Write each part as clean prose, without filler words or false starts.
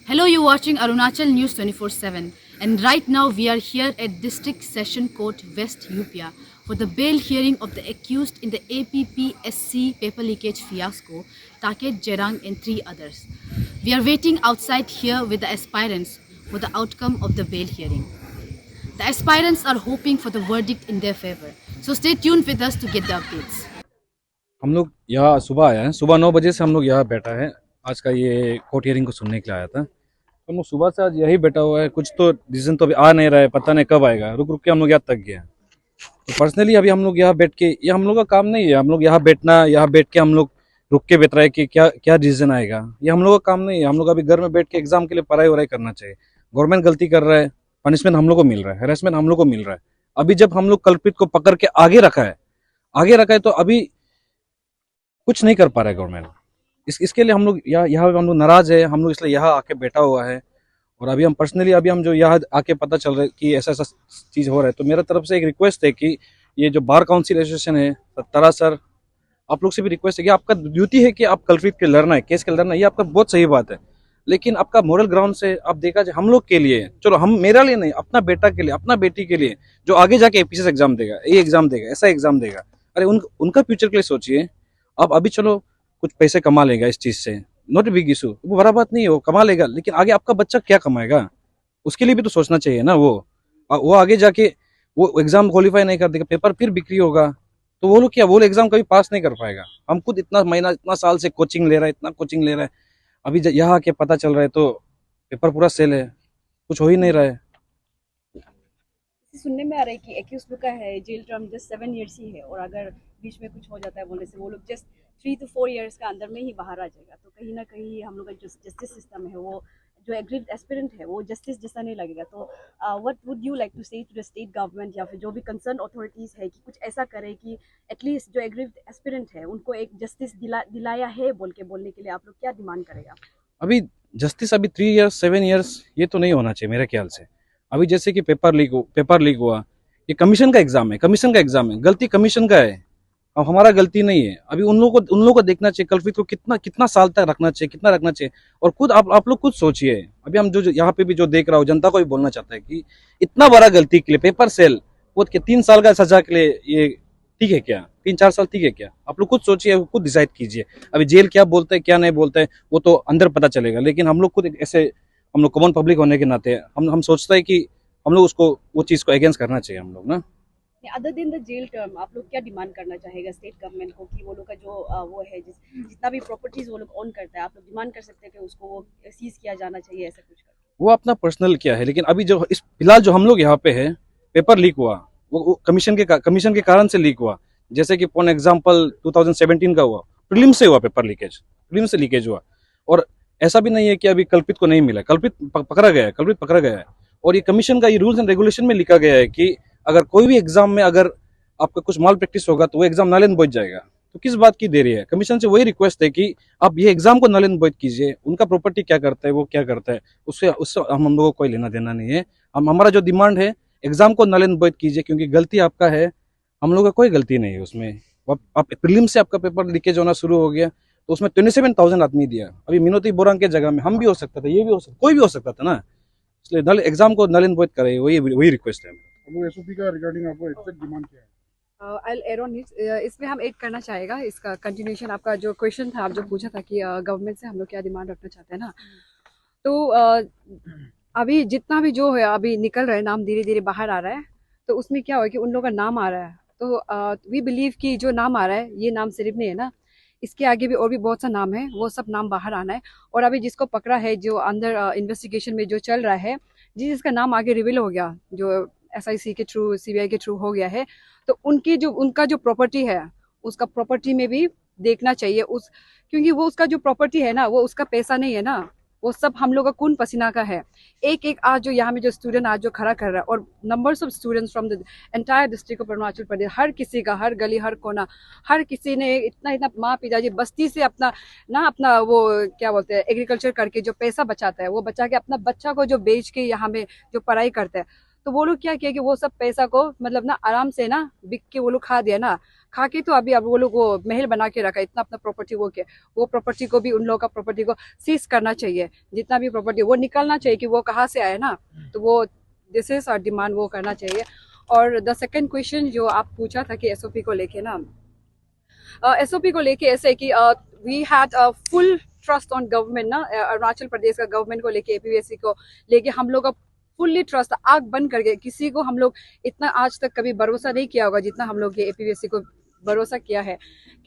Hello, you're watching Arunachal News 24/7, and right now we are here at District Session Court West UPia for the bail hearing of the accused in the APPSC paper leakage fiasco, Taket Jerang and three others. We are waiting outside here with the aspirants for the outcome of the bail hearing. The aspirants are hoping for the verdict in their favor, so stay tuned with us to get the updates. हम लोग यहाँ सुबह आए हैं। सुबह 9 बजे से हम लोग यहाँ बैठा है। आज का ये कोर्ट हियरिंग को सुनने के लिए आया था। हम लोग सुबह से आज यही बैठा हुआ है। कुछ तो डिसीजन तो अभी आ नहीं रहा है, पता नहीं कब आएगा। रुक रुक के हम लोग यहाँ तक गए हैं। तो पर्सनली अभी हम लोग यहाँ बैठ के, ये हम लोग का काम नहीं है। हम लोग यहाँ बैठना, यहाँ बैठ के हम लोग रुक के बैठ रहे हैं कि क्या क्या डिसीजन आएगा। ये हम लोग का काम नहीं है। हम लोग अभी घर में बैठ के एग्जाम के लिए पढ़ाई वढ़ाई करना चाहिए। गवर्नमेंट गलती कर रहा है, पनिशमेंट हम लोग को मिल रहा है, हेरेसमेंट हम लोग को मिल रहा है। अभी जब हम लोग कल्प्रिट को पकड़ के आगे रखा है तो अभी कुछ नहीं कर पा रहा है गवर्नमेंट। इसके लिए हम लोग यहाँ हम लोग नाराज है। हम लोग इसलिए यहाँ आके बैठा हुआ है। और अभी हम पर्सनली हम जो यहाँ आके पता चल रहा है कि ऐसा ऐसा चीज़ हो रहा है, तो मेरा तरफ से एक रिक्वेस्ट है कि ये जो बार काउंसिल एसोसिएशन है, तरा सर, आप लोग से भी रिक्वेस्ट है कि आपका ड्यूटी है कि आप कल्प्रिट के लड़ना है, केस के लड़ना है। ये आपका बहुत सही बात है, लेकिन आपका मोरल ग्राउंड से आप देखा जाए हम लोग के लिए, चलो हम मेरा लिए नहीं, अपना बेटा के लिए, अपना बेटी के लिए जो आगे जाके एपीसीएस एग्जाम देगा, ये एग्जाम देगा, ऐसा एग्जाम देगा, अरे उनका फ्यूचर के लिए सोचिए। अब अभी चलो कुछ पैसे कमा लेगा इस चीज से, नॉट बिग इशू, वो बड़ा बात नहीं है, वो कमा लेगा, लेकिन आगे आपका बच्चा क्या कमाएगा उसके लिए भी तो सोचना चाहिए ना। वो आगे जाके वो एग्जाम क्वालिफाई नहीं कर देगा, पेपर फिर बिक्री होगा, तो वो लोग क्या, वो एग्जाम कभी पास नहीं कर पाएगा। हम खुद इतना महीना, इतना साल से कोचिंग ले रहा है, इतना कोचिंग ले रहा है, अभी यहाँ आके पता चल रहा है तो पेपर पूरा सेल है, कुछ हो ही नहीं रहा है। सुनने में आ रहा है कि एक्यूज लोग का है jail term just 7 years he है, और अगर बीच में कुछ हो जाता है बोलने से वो लोग जस्ट 3 to 4 ईयर्स का अंदर में ही बाहर आ जाएगा। तो कहीं ना कहीं हम लोग का जो जस्टिस सिस्टम है, वो जो एग्रीड एस्पिरेंट है, वो जस्टिस जैसा नहीं लगेगा। तो what would you like to say to the state government या फिर जो भी कंसर्न अथॉरिटीज़ है कि कुछ ऐसा करे कि एटलीस्ट जो एग्रीड एस्पिरेंट है उनको एक जस्टिस दिलाया है बोल के बोलने के लिए आप लोग क्या डिमांड करेगा? अभी जस्टिस अभी 3 ईयर्स 7 ईयर्स ये तो नहीं होना चाहिए मेरे ख्याल से। अभी जैसे कि पेपर लीक हुआ, ये कमीशन का एग्जाम है, गलती कमीशन का है, अब हमारा गलती नहीं है। अभी उन लोगों को देखना चाहिए कल्प्रिट को कितना साल तक रखना चाहिए, कितना रखना चाहिए। और खुद आप लोग खुद सोचिए। अभी हम जो यहाँ पे भी जो देख रहा हूँ, जनता को भी बोलना चाहता है कि इतना बड़ा गलती के लिए पेपर सेल, वो 3 साल का सजा के लिए ये ठीक है क्या? 3-4 साल ठीक है क्या? आप लोग खुद सोचिए, खुद डिसाइड कीजिए। अभी जेल क्या बोलते हैं क्या नहीं बोलते हैं वो तो अंदर पता चलेगा, लेकिन हम लोग खुद ऐसे, हम लोग कॉमन पब्लिक होने के नाते हम सोचते हैं कि हम लोग उसको, वो चीज़ को अगेंस्ट करना चाहिए हम लोग ना। Other than the jail term आप लोग क्या डिमांड करना चाहेगा स्टेट गवर्नमेंट को कि वो लोग का जो वो है जितना भी प्रॉपर्टीज वो लोग ओन करता है, आप लोग डिमांड कर सकते हैं कि उसको वो सीज किया जाना चाहिए, ऐसा कुछ करके? वो अपना पर्सनल क्या है, लेकिन अभी जो इस फिलहाल जो हम लोग यहाँ पे है, पेपर लीक हुआ, वो कमीशन के कारण से लीक हुआ। जैसे कि फॉर एग्जांपल 2017 का हुआ, प्रीलिम से हुआ पेपर लीकेज, प्रीलिम से लीकेज हुआ। और ऐसा भी नहीं है कि अभी कल्पित को नहीं मिला, कल्पित पकड़ा गया है। और ये कमीशन का ये रूल्स एंड रेगुलेशन में लिखा गया है कि अगर कोई भी एग्जाम में अगर आपका कुछ माल प्रैक्टिस होगा तो वो एग्जाम नल एंड वॉइड जाएगा। तो किस बात की देरी है? कमीशन से वही रिक्वेस्ट है कि आप ये एग्जाम को नल एंड वॉइड कीजिए। उनका प्रॉपर्टी क्या करता है, वो क्या करता है, उससे हम लोगों को कोई लेना देना नहीं है। हमारा जो डिमांड है, एग्जाम को नल एंड वॉइड कीजिए, क्योंकि गलती आपका है, हम लोगों का कोई गलती नहीं है उसमें। आप प्रीलिम से आपका पेपर लीकेज होना शुरू हो गया तो उसमें 27,000 आदमी दिया। अभी मिनोती बोरांग के जगह में हम भी हो सकता था, ये भी हो सकता, कोई भी हो सकता था ना। इसलिए एग्जाम को नल एंड वॉइड करे, वही रिक्वेस्ट है। एसओपी का रिगार्डिंग आपको एग्जैक्ट डिमांड क्या है? आई एड ऑन इसमें हम ऐड करना चाहेगा इसका कंटिन्यूशन। आपका जो क्वेश्चन था, आप जो पूछा था कि गवर्नमेंट से हम लोग क्या डिमांड रखना चाहते हैं ना, तो अभी जितना भी जो है अभी निकल रहा है, नाम धीरे धीरे बाहर आ रहा है, तो उसमें क्या हुआ कि उन लोगों का नाम आ रहा है। तो वी बिलीव कि जो नाम आ रहा है, ये नाम सिर्फ नहीं है ना, इसके आगे भी और भी बहुत सा नाम है, वो सब नाम बाहर आना है। और अभी जिसको पकड़ा है, जो अंदर इन्वेस्टिगेशन में जो चल रहा है, जिसका नाम आगे रिवील हो गया, जो एसआईसी के थ्रू, सीबीआई के थ्रू हो गया है, तो उनका जो प्रॉपर्टी है, उसका प्रॉपर्टी में भी देखना चाहिए क्योंकि वो उसका जो प्रॉपर्टी है ना, वो उसका पैसा नहीं है ना, वो सब हम लोग का खून पसीना का है। एक आज जो यहाँ में जो स्टूडेंट आज जो खड़ा कर रहा है, और numbers of students from the entire district of Arunachal Pradesh, हर किसी का, हर गली हर कोना, हर किसी ने इतना माँ पिताजी बस्ती से अपना वो क्या बोलते हैं, एग्रीकल्चर करके जो पैसा बचाता है, वो बचा के अपना बच्चा को जो बेच के यहाँ में जो पढ़ाई करता है, तो वो लोग क्या किया कि वो सब पैसा को मतलब ना आराम से ना बिक के वो लोग खा दिया ना। खा के तो अभी अब वो लोग वो महल बना के रखा है, इतना अपना प्रॉपर्टी वो क्या, वो प्रॉपर्टी को भी उन लोगों का प्रॉपर्टी को सीज करना चाहिए, जितना भी प्रॉपर्टी वो निकालना चाहिए कि वो कहाँ से आए ना, तो वो दिस इज आवर डिमांड, वो करना चाहिए। और द सेकंड क्वेश्चन जो आप पूछा था कि एसओपी को लेके ना, एसओपी को लेके ऐसे कि we had full trust on government ना, अरुणाचल प्रदेश का गवर्नमेंट को लेके, एपीवीएससी को लेके हम लोग का फुल्ली ट्रस्ट, आग बंद करके किसी को हम लोग इतना आज तक कभी भरोसा नहीं किया होगा जितना हम लोग ये एपीवीएससी को भरोसा किया है।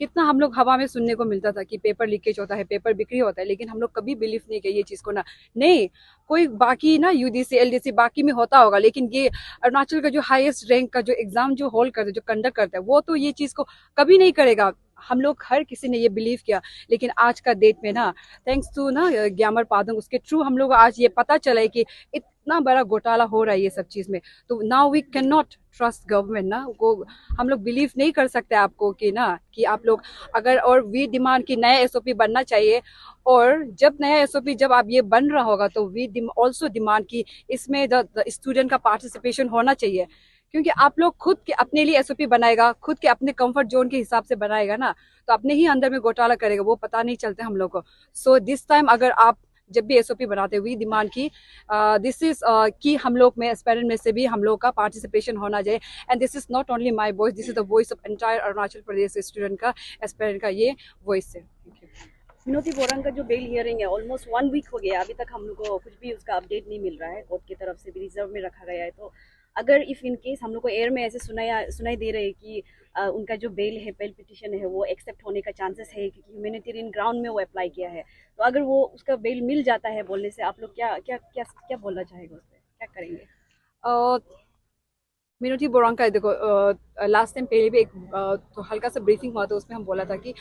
कितना हम लोग हवा में सुनने को मिलता था कि पेपर लीकेज होता है, पेपर बिक्री होता है, लेकिन हम लोग कभी बिलीव नहीं किया ये चीज़ को ना, नहीं कोई बाकी ना यूडीसी एलडीसी बाकी में होता होगा, लेकिन ये अरुणाचल का जो हाईएस्ट रैंक का जो एग्जाम जो होल्ड करता है, जो कंडक्ट करता है, वो तो ये चीज़ को कभी नहीं करेगा। हम लोग हर किसी ने ये बिलीव किया, लेकिन आज का डेट में ना, थैंक्स टू ना ग्यामर पादंग, उसके थ्रू हम लोग आज ये पता चला है कि इतना बड़ा घोटाला हो रहा है ये सब चीज़ में। तो now we can not trust government ना, को हम लोग बिलीव नहीं कर सकते आपको कि ना कि आप लोग अगर, और वी डिमांड कि नया एसओपी बनना चाहिए, और जब नया एसओपी जब आप ये बन रहा होगा तो वी ऑल्सो डिमांड कि इसमें द स्टूडेंट का पार्टिसिपेशन होना चाहिए, क्योंकि आप लोग खुद के अपने लिए एसओपी बनाएगा, खुद के अपने कंफर्ट जोन के हिसाब से बनाएगा ना, तो अपने ही अंदर में घोटाला करेगा, वो पता नहीं चलता हम लोग को। सो दिस टाइम अगर आप जब भी एसओपी बनाते हुए डिमांड की दिस इज कि हम लोग में एस्पायरेंट में से भी हम लोग का पार्टिसिपेशन होना चाहिए, and this is not only my voice, this is the voice of entire Arunachal Pradesh student का, एस्पायरेंट का ये वॉइस है। विनोदी बोरांग का जो बेल हियरिंग है ऑलमोस्ट 1 वीक हो गया, अभी तक हम लोग को कुछ भी उसका अपडेट नहीं मिल रहा है, कोर्ट की तरफ से भी रिजर्व में रखा गया है। तो अगर इफ़ इन केस हम लोग को एयर में ऐसे सुनाई दे रहे हैं कि उनका जो बेल है, बेल पिटिशन है, वो एक्सेप्ट होने का चांसेस है, क्योंकि ह्यूमैनिटेरियन ग्राउंड में वो अप्लाई किया है, तो अगर वो उसका बेल मिल जाता है बोलने से, आप लोग क्या क्या क्या क्या बोलना चाहेंगे उस पर, क्या करेंगे? विनोदी बोरांग का देखो, लास्ट टाइम पहले भी एक तो हल्का सा ब्रीफिंग हुआ था, उसमें हम बोला था कि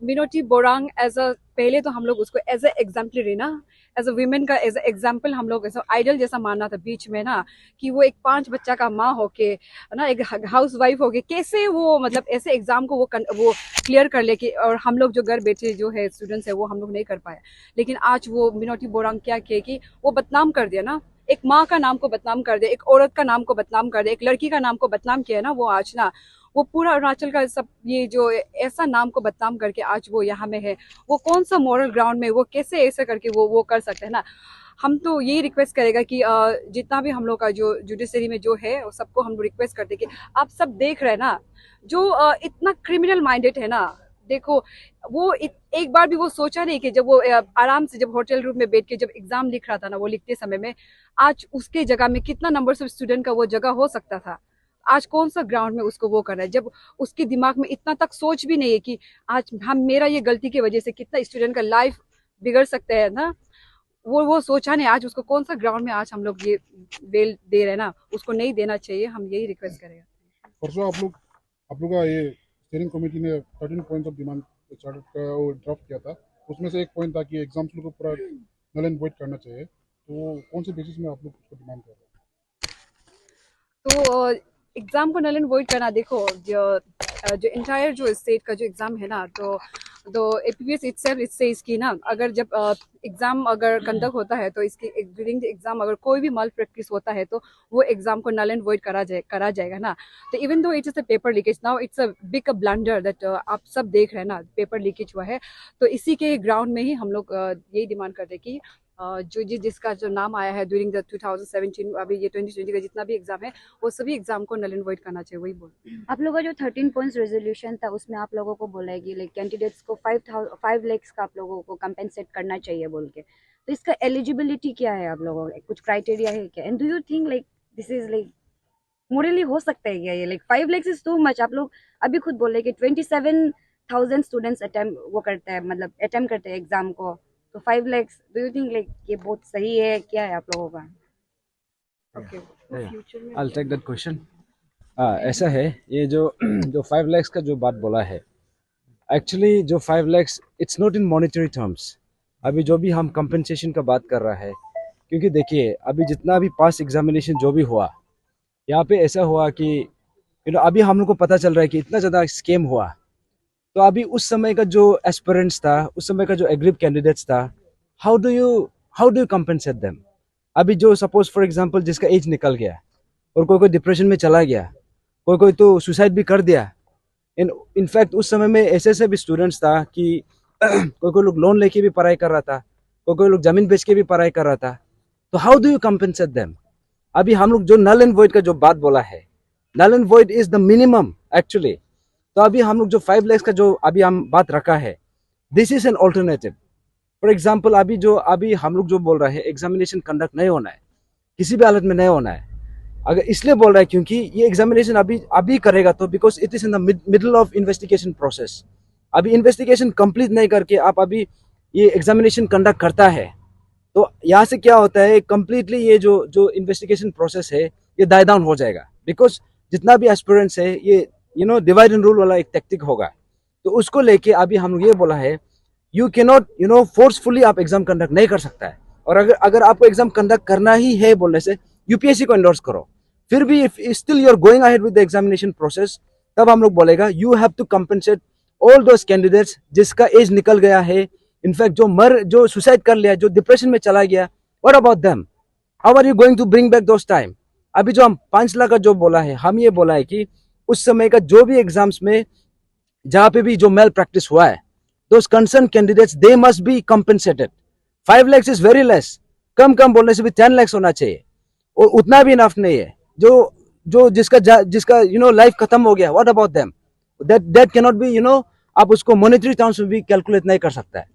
विनोदी बोरांग एज अ, पहले तो हम लोग उसको एज अ एग्जाम्पलरी ना, एज अ वीमेन का एज अ एग्जाम्पल हम लोग ऐसा आइडल जैसा मानना था बीच में ना, कि वो एक 5 बच्चा का माँ होके ना, एक हाउस वाइफ होके कैसे वो मतलब ऐसे एग्जाम को वो क्लियर कर ले कि, और हम लोग जो घर बैठे जो है स्टूडेंट्स है वो हम लोग नहीं कर पाए, लेकिन आज वो विनोदी बोरांग क्या किए कि वो बदनाम कर दिया ना, एक माँ का नाम को बदनाम कर दे, एक औरत का नाम को बदनाम कर दे, एक लड़की का नाम को बदनाम किया ना, वो आज ना वो पूरा अरुणाचल का सब ये जो ऐसा नाम को बदनाम करके आज वो यहाँ में है, वो कौन सा मॉरल ग्राउंड में वो कैसे ऐसा करके वो कर सकते हैं ना। हम तो यही रिक्वेस्ट करेगा कि जितना भी हम लोग का जो जुडिशरी में जो है वो सबको हम रिक्वेस्ट करते कि आप सब देख रहे हैं ना, जो इतना क्रिमिनल माइंडेड है ना, देखो वो एक बार भी वो सोचा नहीं कि जब वो आराम से जब होटल रूम में बैठ के जब एग्जाम लिख रहा था ना, वो लिखते समय में आज उसके जगह में कितना नंबर ऑफ स्टूडेंट का वो जगह हो सकता था, आज कौन सा ग्राउंड में उसको वो कर रहा है, जब उसके दिमाग में इतना तक सोच भी नहीं है कि आज हम मेरा ये गलती की वजह से कितना स्टूडेंट का लाइफ बिगड़ सकता है ना, वो सोचा नहीं। आज उसको कौन सा ग्राउंड में आज हम लोग ये बेल दे रहे हैं ना, उसको नहीं देना चाहिए, हम यही रिक्वेस्ट करेंगे। परसों आप लोग का ये स्टीयरिंग कमेटी ने 13 पॉइंट्स ऑफ डिमांड चार्टर का वो ड्राफ्ट किया था, उसमें से एक पॉइंट था कि एग्जाम्स को पूरा नल एंड वॉइड करना चाहिए, तो कौन से बेसिस में आप लोग उसको डिमांड कर रहे हैं? तो एग्जाम को नल एंड वॉइड करना, देखो जो इंटायर जो स्टेट का जो एग्जाम है ना, तो एपीपीएस इटसेल्फ इससे इसकी ना, अगर जब एग्जाम अगर कंडक्ट होता है तो इसकी ड्यूरिंग द एग्जाम अगर कोई भी मल प्रैक्टिस होता है तो वो एग्जाम को नल एंड वॉइड करा जाएगा ना। तो even though it is a paper leakage, now it's a big blunder that आप सब देख रहे हैं ना, पेपर लीकेज हुआ है, तो इसी के ग्राउंड में ही हम लोग यही डिमांड करते हैं कि जो जिसका जो नाम आया है ड्यूरिंग द 2017, अभी ये 2020 का जितना भी एग्जाम है वो सभी एग्जाम को नल एंड वॉइड करना चाहिए, वही बोल। आप लोगों का जो 13 पॉइंट्स रेजोल्यूशन था उसमें आप लोगों को बोला है कि लाइक कैंडिडेट्स को 5 लाख का आप लोगों को कंपेंसेट करना चाहिए बोल के, तो इसका एलिजिबिलिटी क्या है आप लोगों को, कुछ क्राइटेरिया है क्या, and do you think like this is like morally हो सकता है क्या ये, like 5 lakh is too much. आप लोग अभी खुद बोले कि 27,000 स्टूडेंट्स अटेम्प्ट करते हैं एग्जाम को, तो 5 lakh do you think like ये बहुत सही है क्या है आप लोगों का? I'll take that question. ऐसा है, ये जो 5 lakhs का जो बात बोला है, एक्चुअली जो 5 lakhs it's not in monetary terms, अभी जो भी हम कंपनसेशन का बात कर रहा है, क्योंकि देखिए अभी जितना भी पास एग्जामिनेशन जो भी हुआ यहाँ पे ऐसा हुआ कि अभी हम लोग को पता चल रहा है कि इतना ज़्यादा स्कैम हुआ, तो अभी उस समय का जो एस्पिरेंट्स था, उस समय का जो एग्रीड कैंडिडेट्स था, how do you compensate them. अभी जो सपोज फॉर एग्जांपल जिसका एज निकल गया और कोई डिप्रेशन में चला गया, कोई तो सुसाइड भी कर दिया, इनफैक्ट उस समय में ऐसे ऐसे भी स्टूडेंट्स था कि कोई कोई लोग लोन लेके भी पढ़ाई कर रहा था, कोई कोई लोग जमीन बेच के भी पढ़ाई कर रहा था. तो how do you compensate them? अभी हम लोग जो नल एंड वॉइड का जो बात बोला है, null and void is the minimum actually. तो अभी हम लोग जो 5 लाख का जो अभी हम बात रखा है, this is an alternative. For example अभी हम लोग जो बोल रहे हैं एग्जामिनेशन कंडक्ट नहीं होना है, किसी भी हालत में नहीं होना है. अगर इसलिए बोल रहा है क्योंकि ये एग्जामिनेशन अभी करेगा तो because it is in the middle of investigation process. अभी इन्वेस्टिगेशन कंप्लीट नहीं करके आप अभी ये एग्जामिनेशन कंडक्ट करता है तो यहाँ से क्या होता है, कंप्लीटली ये जो इन्वेस्टिगेशन प्रोसेस है ये डाई डाउन हो जाएगा. बिकॉज जितना भी एस्पिरेंट्स है ये डिवाइड एंड रूल वाला एक टेक्टिक होगा. तो उसको लेके अभी हम लोग ये बोला है यू कैन नॉट फोर्सफुली आप एग्जाम कंडक्ट नहीं कर सकता है. और अगर आपको एग्जाम कंडक्ट करना ही है बोलने से यूपीएससी को एंडोर्स करो. फिर भी if still you are going ahead with the examination process, तब हम लोग बोलेगा you have to compensate all those candidates जिसका एज निकल गया है, इनफैक्ट जो सुसाइड कर लिया, जो डिप्रेशन में चला गया. What about them? How are you going to bring back those time? अभी जो हम 5 लाख का जो बोला है, हम ये बोला है कि उस समय का जो भी एग्जाम्स में जहां पे भी जो मेल प्रैक्टिस हुआ है, those concerned candidates they must be compensated. 5 lakhs is very less. कम बोलने से भी 10 lakhs होना चाहिए, और उतना भी इनफ नहीं है. जो जिसका लाइफ खत्म हो गया, what about them? That can not be आप उसको मॉनेटरी टर्म्स में भी कैलकुलेट नहीं कर सकता है.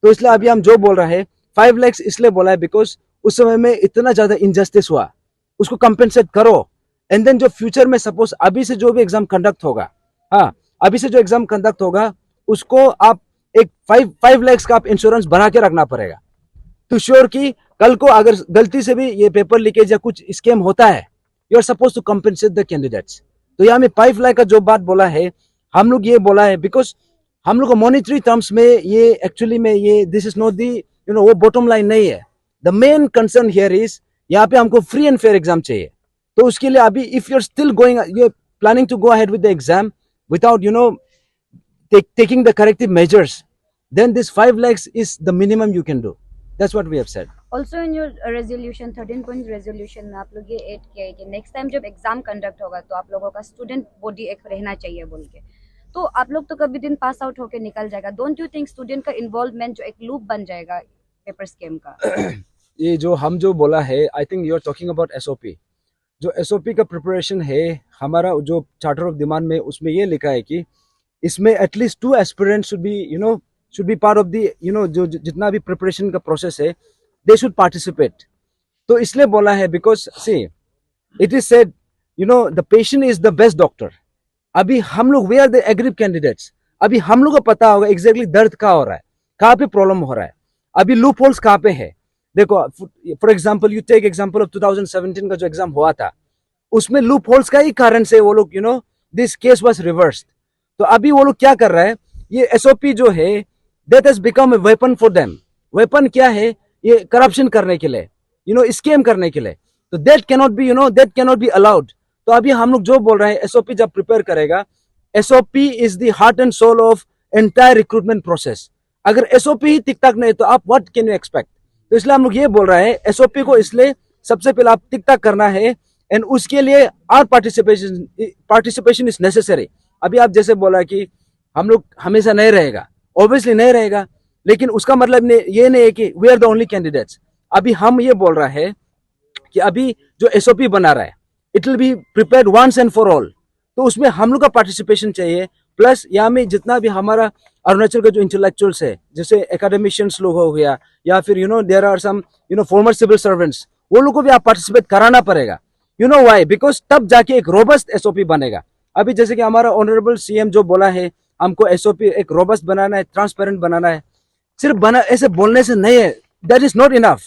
तो इसलिए अभी हम जो बोल रहे हैं 5 lakhs इसलिए बोला है बिकॉज उस समय में इतना ज्यादा इनजस्टिस हुआ, उसको कंपेंसेट करो. एंड देन जो फ्यूचर में सपोज अभी से जो भी एग्जाम कंडक्ट होगा, हाँ अभी से जो एग्जाम कंडक्ट होगा उसको आप एक 5 lakhs का आप इंश्योरेंस बना के रखना पड़ेगा टू श्योर कि कल को अगर गलती से भी ये पेपर लीकेज या कुछ स्कैम होता है, you are suppose to compensate the candidates. तो यहाँ में 5 लाख का जो बात बोला है, हम लोग ये बोला है बिकॉज हम लोग को मॉनिटरी टर्म्स में ये एक्चुअली में ये दिस इज नॉट दी वो बॉटम लाइन नहीं है. The main concern here is यहाँ पे हमको फ्री एंड फेयर एग्जाम चाहिए. तो उसके लिए अभी if you are still going, you are planning to go ahead with the exam without taking the corrective measures, then this 5 lakhs is the minimum you can do. That's what we have said. Also in your resolution 13 point resolution में आप लोग ये add किया है कि next time जब exam conduct होगा तो आप लोगों का स्टूडेंट बॉडी एक रहना चाहिए बोल के. तो आप लोग तो कभी दिन पास आउट होके निकल जाएगा. डोंट यू थिंक स्टूडेंट का इन्वॉल्वमेंट जो एक लूप बन जाएगा पेपर स्कैम का? ये जो हम जो बोला है, I think you are talking about SOP. जो एसओपी का प्रिपरेशन है हमारा, जो चार्टर ऑफ डिमांड में उसमें ये लिखा है कि इसमें at least 2 aspirants should be part of the जो जितना भी प्रिपरेशन का प्रोसेस है, दे शुड पार्टिसिपेट. तो इसलिए बोला है because see it is said the patient is the best doctor. अभी हम लोग we are the agreed candidates. अभी हम लोग को पता होगा एग्जैक्टली दर्द कहाँ हो रहा है, कहाँ पे प्रॉब्लम हो रहा है, अभी लूप होल्स कहाँ पे है. देखो for example you take example of 2017 का जो एग्जाम हुआ था, उसमें लूप होल्स का ही कारण से वो लोग दिस केस वाज रिवर्स्ड. तो अभी वो लोग क्या कर रहा है, ये एसओपी जो है that has become a weapon for them. Weapon क्या है? ये करप्शन करने के लिए, स्कैम करने के लिए. तो दैट कैनॉट बी अलाउड. तो अभी हम लोग जो बोल रहे हैं, एसओपी जब प्रिपेयर करेगा, SOP is the heart and soul of entire recruitment process. अगर एसओपी ही टिक टाक नहीं तो आप व्हाट कैन यू एक्सपेक्ट? तो इसलिए हम लोग ये बोल रहे हैं एसओपी को इसलिए सबसे पहले आप टिक टाक करना है, एंड उसके लिए आर पार्टिसिपेशन इज नेसेसरी. अभी आप जैसे बोला कि हम लोग हमेशा नहीं रहेगा, ऑब्वियसली नहीं रहेगा, लेकिन उसका मतलब ये नहीं है कि we are the only candidates. अभी हम ये बोल रहा है कि अभी जो एसओपी बना रहा है it will be prepared once and for all. तो उसमें हम लोग का पार्टिसिपेशन चाहिए. प्लस यहाँ में जितना भी हमारा अरुणाचल का जो इंटेलेक्चुअल्स है, जैसे एकेडमिशियंस लोग हो गया, या फिर there are some former civil servants, वो लोग को भी आप पार्टिसिपेट कराना पड़ेगा. व्हाई? बिकॉज तब जाके एक रोबस्ट एसओपी बनेगा. अभी जैसे कि हमारा ऑनरेबल सीएम जो बोला है हमको एसओपी एक रोबस्ट बनाना है, ट्रांसपेरेंट बनाना है. सिर्फ ऐसे बोलने से नहीं है, दैट इज नॉट इनफ.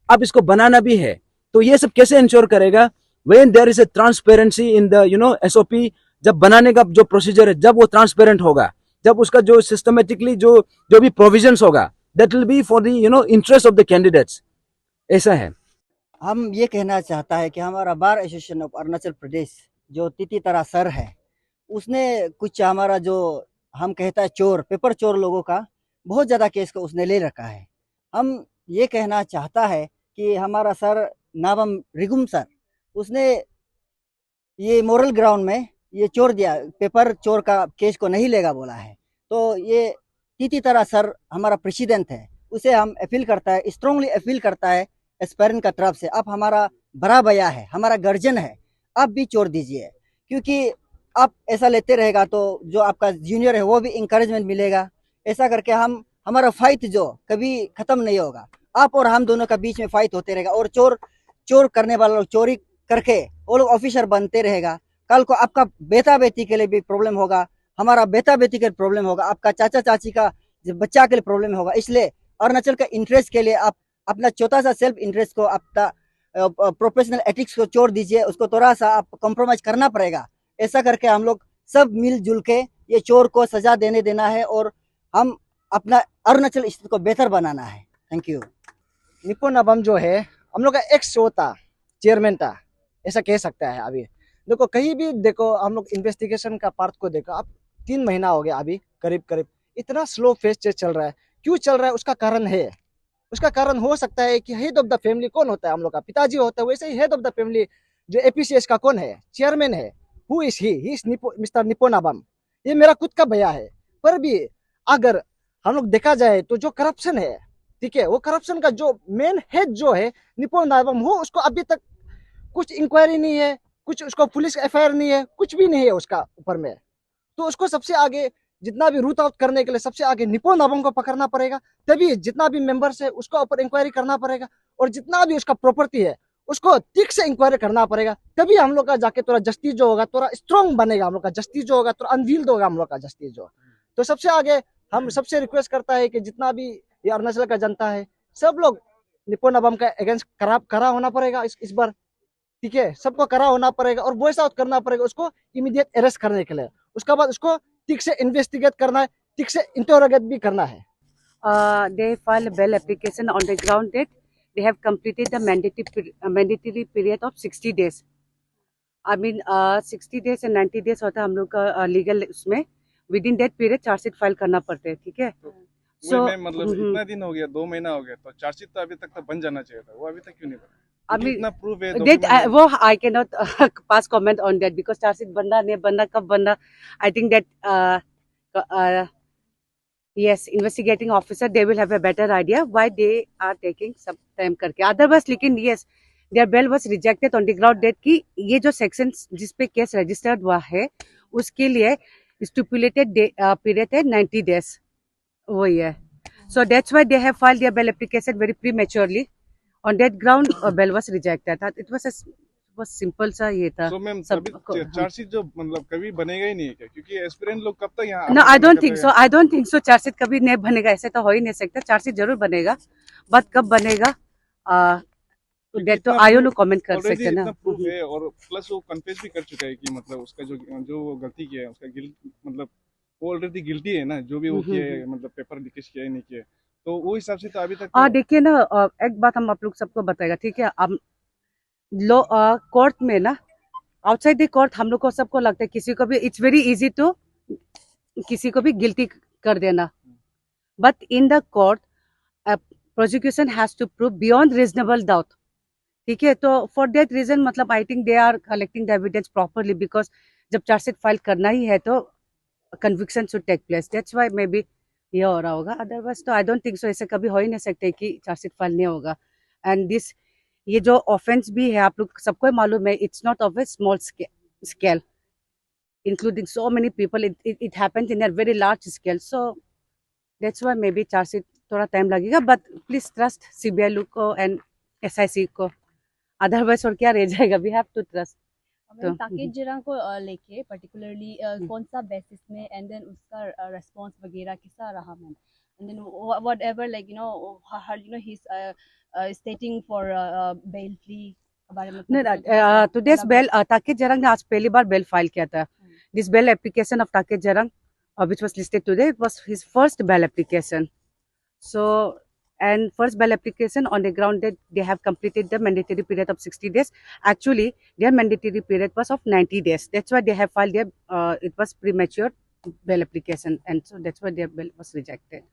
आप इसको बनाना भी है. तो ये सब कैसे इंश्योर करेगा? When there is a transparency in the SOP. जब बनाने का जो प्रोसीजर है, जब वो ट्रांसपेरेंट होगा, जब उसका जो सिस्टमेटिकली जो भी प्रोविजंस होगा, that will be for the interest of the candidates. ऐसा है. हम ये कहना चाहता है कि हमारा बार एसोसिएशन ऑफ अरुणाचल प्रदेश जो तिती तारा सर है, उसने कुछ हमारा जो हम कहता है चोर, पेपर चोर लोगों का बहुत ज़्यादा केस को उसने ले रखा है. हम ये कहना चाहता है कि हमारा सर नावम रिगुम सर, उसने ये मोरल ग्राउंड में ये चोर दिया, पेपर चोर का केस को नहीं लेगा बोला है। तो ये तीती तरह सर हमारा प्रेसिडेंट है, उसे हम अपील करता है, स्ट्रांगली अपील करता है एस्पायरेंट का तरफ से, आप हमारा बड़ा भैया है, हमारा गार्जियन है, आप भी चोर दीजिए, क्योंकि आप ऐसा लेते रहेगा तो जो आपका जूनियर है वो भी इंकरेजमेंट मिलेगा। ऐसा करके हम हमारा फाइट जो कभी खत्म नहीं होगा, आप और हम दोनों का बीच में फाइट होते रहेगा। और चोर करने वाला लोग चोरी करके वो लोग ऑफिसर बनते रहेगा, कल को आपका बेटा बेटी के लिए भी प्रॉब्लम होगा, हमारा बेटा बेटी के लिए प्रॉब्लम होगा, आपका चाचा चाची का बच्चा के लिए प्रॉब्लम होगा। इसलिए अरुणाचल का इंटरेस्ट के लिए आप अपना छोटा सा सेल्फ इंटरेस्ट को, अपना प्रोफेशनल एथिक्स को छोड़ दीजिए, उसको थोड़ा सा आप कॉम्प्रोमाइज करना पड़ेगा। ऐसा करके हम लोग सब मिलजुल के ये चोर को सजा देना है और हम अपना अरुणाचल स्टेट को बेहतर बनाना है। Thank you. निपुण अबम जो है हम लोग का एक्स शो था, चेयरमैन था, ऐसा कह सकता है। अभी देखो कहीं भी देखो हम लोग इन्वेस्टिगेशन का पार्ट को देखो, अब 3 महीना हो गया अभी करीब इतना स्लो फेस चल रहा है। क्यों चल रहा है उसका कारण है, उसका कारण हो सकता है कि हेड ऑफ द फैमिली कौन होता है, हम लोग का पिताजी होता है, वैसे ही हेड ऑफ द फैमिली जो एपीसीएस का कौन है, चेयरमैन है। Who is he is mister निपुण अबम। ये मेरा खुद का भैया है, पर भी अगर हम लोग देखा जाए तो जो करप्शन है, ठीक है, वो करप्शन का जो मेन हेड जो है निपुण अबम, वो उसको अभी तक कुछ इंक्वायरी नहीं है, कुछ उसको पुलिस एफआईआर नहीं है, कुछ भी नहीं है उसका ऊपर में। तो उसको सबसे आगे जितना भी रूट आउट करने के लिए सबसे आगे निपुण अबम को पकड़ना पड़ेगा, तभी जितना भी मेंबर्स है उसको ऊपर इंक्वायरी करना पड़ेगा, और जितना भी उसका प्रॉपर्टी है उसको ठीक से इंक्वायरी करना पड़ेगा, तभी हम लोग का जाके थोड़ा जस्टिस जो होगा थोड़ा स्ट्रॉन्ग बनेगा, हम लोग का जस्टिस जो होगा थोड़ा अनवील्ड होगा हम लोग का जस्टिस जो। तो सबसे आगे हम सबसे रिक्वेस्ट करता है कि जितना भी ये अरुणाचल का जनता है, सब लोग निपुण अबम का अगेंस्ट करा होना पड़ेगा इस बार, ठीक है, सबको करा होना पड़ेगा और वॉइस आउट करना पड़ेगा उसको इमीडिएट अरेस्ट करने के लिए। उसके बाद उसको ठीक से इन्वेस्टिगेट करना है, ठीक से इंटरोगेट भी करना है। They filed a bail application on the ground that they have completed the mandatory period of 60 days. I mean 60 days and 90 days होता है हम लोग का लीगल उसमें, with in that period chargesheet file करना पड़ता है, ठीक है। So, मतलब इतना दिन हो गया, 2 महीना हो गया, तो चार्जशीट तो अभी तक तो बन जाना चाहिए था, वो अभी तक क्यों नहीं बना? इतना प्रूफ है that वो I cannot pass comment on that because chargesheet बनना नहीं बनना कब बनना, I think that yes, investigating officer they will have a better idea why they are taking some time करके। otherwise लेकिन yes, their bail was rejected on the ground that कि ये जो सेक्शन जिस पे केस रजिस्टर्ड हुआ है उसके लिए stipulated period है 90 days, वही है। so that's why they have filed their bail application very prematurely, on that ground bail was rejected। it was simple सा ये था। so मैम अभी चार्जशीट जो मतलब कभी बनेगा ही नहीं है क्या, क्योंकि एस्पिरेंट लोग कब तक यहाँ? No, I don't think so chargesheet कभी नहीं बनेगा, ऐसे तो हो ही नहीं सकता। चार्जशीट जरूर बनेगा, बट कब बनेगा डेट तो आयो लोग कमेंट कर सकते हैं ना। प्रूफ है और प्लस वो कन्फेस भी कर चुका है कि मतलब उसका जो गलती किया है, उसका गिल्ट मतलब वो ऑलरेडी गिल्टी है ना, जो भी वो किया है, मतलब पेपर लीकेज किया है नहीं किया, तो वो हिसाब से तो अभी तक देखिए ना, एक बात हम आप लोग सबको बताएगा, ठीक है। अब लो कोर्ट में ना, आउटसाइड द कोर्ट हम लोग को सबको लगता है किसी को भी इट्स वेरी इजी टू किसी को भी गिल्टी कर देना, but in the court prosecution has to prove beyond reasonable doubt, ठीक है। तो फॉर दैट रीजन मतलब I think they are collecting the evidence properly, because जब चार्जशीट फाइल करना ही है तो conviction should take place, that's why maybe ये हो रहा होगा। अदरवाइज तो आई डोंट थिंक सो, ऐसे कभी हो ही नहीं सकते कि चार्जशीट फाइल नहीं होगा। एंड दिस ये जो ऑफेंस भी है आप लोग सबको मालूम है, it's not of A small scale including so many people, it happens in a very large scale, so that's why may be chargesheet थोड़ा टाइम लगेगा, बट प्लीज ट्रस्ट सीबीआई लोग को एंड एसआईसी को, अदरवाइज और क्या रह जाएगा, we have to trust. Ma'am Taket Jarang को लेके पर्टिकुलरली कौन सा बेसिस में एंड देन उसका रेस्पॉन्स वगैरह कैसा रहा ma'am, and then whatever like he is stating for bail free बारे में टुडेस बेल ताकेत जरांग ने आज पहली बार बेल फाइल किया था। This bail application of Taket Jarang which was listed today, it was his first bail application, so and first bail application on the ground that they have completed the mandatory period of 60 days. Actually their mandatory period was of 90 days, that's why they have filed their it was premature bail application, and so that's why their bail was rejected.